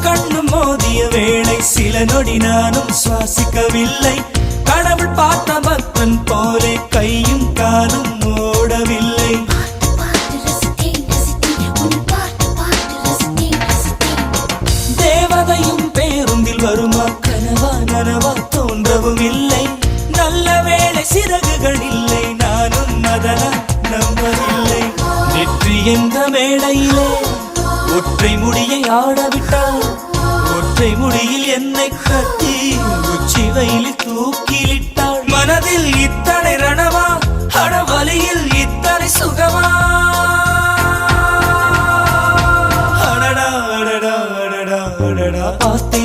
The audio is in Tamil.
கண்ணும் கண்ணும் மோதிய வேளை சில நொடி நானும் சுவாசிக்கவில்லை. கடவுள் பார்த்த பக்தன் போலே கையும் காலும் ஓடவில்லை. தேவதையும் பேருந்தில் வருமா கனவா நனவா தோன்றவும் இல்லை. நல்ல வேளை சிறகுகள் இல்லை, நானும் அதனால் நம்பவில்லை. நெற்றி என்ற மேடையிலே ஒற்றை முடியை ஆடவிட்டாள். ஒற்றை முடியில் என்னை கட்டி உச்சி வயலில் தூக்கிலிட்டாள். மனதில் இத்தனை ரணமா, அடவலியில் இத்தனை சுகமா. அடடா அடடா அடடா அடடா பார்த்தேன்